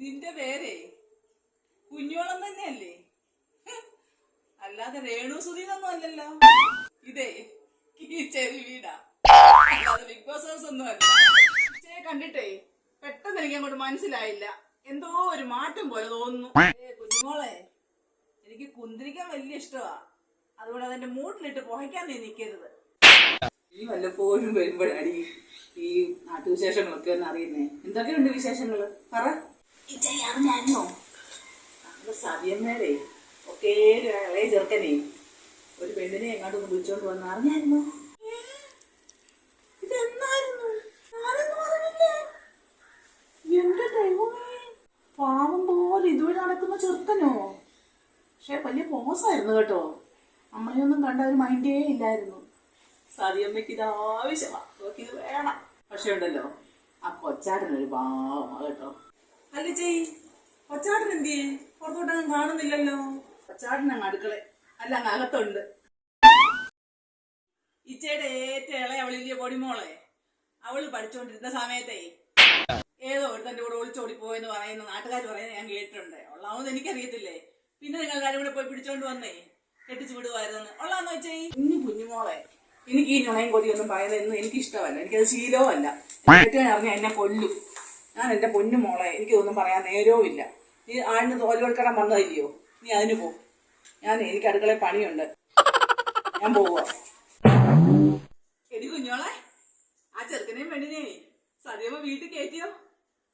നിന്റെ പേരേ കുഞ്ഞോളം തന്നെയല്ലേ? അല്ലാതെ രേണു സുധീനൊന്നും അല്ലല്ലോ. ഇതേ ചെവി വീടാ, അല്ലാതെ ബിഗ് ബോസ് ഹൗസ് ഒന്നും അല്ല. കണ്ടിട്ടേ പെട്ടെന്ന് എനിക്ക് അങ്ങോട്ട് മനസ്സിലായില്ല, എന്തോ ഒരു മാറ്റം പോലെ തോന്നുന്നു. കുഞ്ഞുമോളെ, എനിക്ക് കുന്തിരിക്കാൻ വലിയ ഇഷ്ടമാ, അതുകൊണ്ട് അതെന്റെ മൂട്ടിലിട്ട് പുഹയ്ക്കാൻ നീ നിൽക്കരുത്. ഈ വല്ലപ്പോഴും വരുമ്പോഴാടി ഈ നാട്ടുവിശേഷങ്ങളൊക്കെ ഒന്ന് അറിയുന്നേ. എന്തൊക്കെയുണ്ട് വിശേഷങ്ങള് പറ. അറിഞ്ഞായിരുന്നോ? നമ്മുടെ സതിയമ്മേടെ ഒക്കെ ഇളയ ചെറുക്കനെ ഒരു പെണ്ണിനെ എങ്ങോട്ടൊന്ന് വിളിച്ചോണ്ട് വന്ന് അറിഞ്ഞായിരുന്നോ? ഇതെന്നായിരുന്നു? എന്റെ ദൈവമേ, പാവം പോലെ ഇതുവഴി നടക്കുന്ന ചെറുക്കനോ? പക്ഷെ വലിയ പോസായിരുന്നു കേട്ടോ. നമ്മളെയൊന്നും കണ്ട ഒരു മൈൻഡേ ഇല്ലായിരുന്നു. സതിയമ്മയ്ക്ക് ഇത് ആവശ്യമാ, അവർക്ക് ഇത് വേണം. പക്ഷെ ഉണ്ടല്ലോ, ആ കൊച്ചാട്ടനൊരു പാവമാ കേട്ടോ. അല്ല ചെയ്, കൊച്ചാട്ടൻ എന്തിയെ? പുറത്തോട്ടങ്ങ് കാണുന്നില്ലല്ലോ. കൊച്ചാട്ടൻ അങ്ങ് അടുക്കള അല്ല അങ്ങ് അകത്തുണ്ട്. ഇച്ചയുടെ ഏറ്റവും ഇളയ അവളില്ലേ പൊടിമോളെ, അവള് പഠിച്ചോണ്ടിരുന്ന സമയത്തേ ഏതോ ഒരുത്തന്റെ കൂടെ ഒളിച്ചോടി പോയെന്ന് പറയുന്ന നാട്ടുകാർ പറയുന്നത് ഞാൻ കേട്ടിട്ടുണ്ട്. ഉള്ളാവെന്ന് എനിക്കറിയത്തില്ലേ. പിന്നെ നിങ്ങളെല്ലാരും കൂടെ പോയി പിടിച്ചോണ്ട് വന്നേ കെട്ടിച്ചു വിടുവായിരുന്നു. ഉള്ളാന്ന് വെച്ചേ ഇനി കുഞ്ഞുമോളെ, എനിക്ക് ഈ നുണയും കൊതിയൊന്നും പറയുന്നതൊന്നും എനിക്കിഷ്ടമല്ല. എനിക്കത് ശീലവും അല്ല. ഏറ്റവും അറിഞ്ഞാൽ എന്നെ കൊല്ലും. ഞാൻ എന്റെ പൊന്നുമോളെ, എനിക്കൊന്നും പറയാൻ നേരവും ഇല്ല. നീ ആടിന് തോലുവെൽക്കടം വന്നതില്ലയോ, നീ അതിന് പോ. എനിക്ക് അടുക്കളയിൽ പണിയുണ്ട്, ഞാൻ പോവാ. എടി കുഞ്ഞോളെ, ആ ചെറുക്കനെയും പെണ്ണിനെയും സതിയമ്മ വീട്ടിൽ കയറ്റിയോ?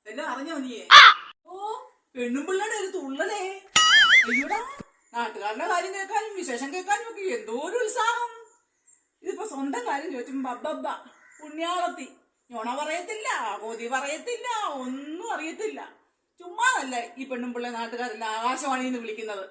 എല്ലാം അറിഞ്ഞോ നീയെ? ഓ, പെണ്ണും പിള്ളേടെ ഒരു തുള്ളലേ. അയ്യോടാ, നാട്ടുകാരുടെ കാര്യം കേൾക്കാനും വിശേഷം കേൾക്കാനും ഒക്കെ എന്തോ ഒരു ഉത്സാഹം. ഇതിപ്പോ സ്വന്തം കാര്യം ചോദിച്ചുമ്പോ ബബ്ബ പുണ്യാളത്തി. ഞൊണ പറയത്തില്ല, കൊതി പറയത്തില്ല, ഒന്നും അറിയത്തില്ല. ചുമ്മാതല്ല ഈ പെണ്ണും പിള്ളേ നാട്ടുകാരെല്ലാം ആകാശവാണിന്ന് വിളിക്കുന്നത്.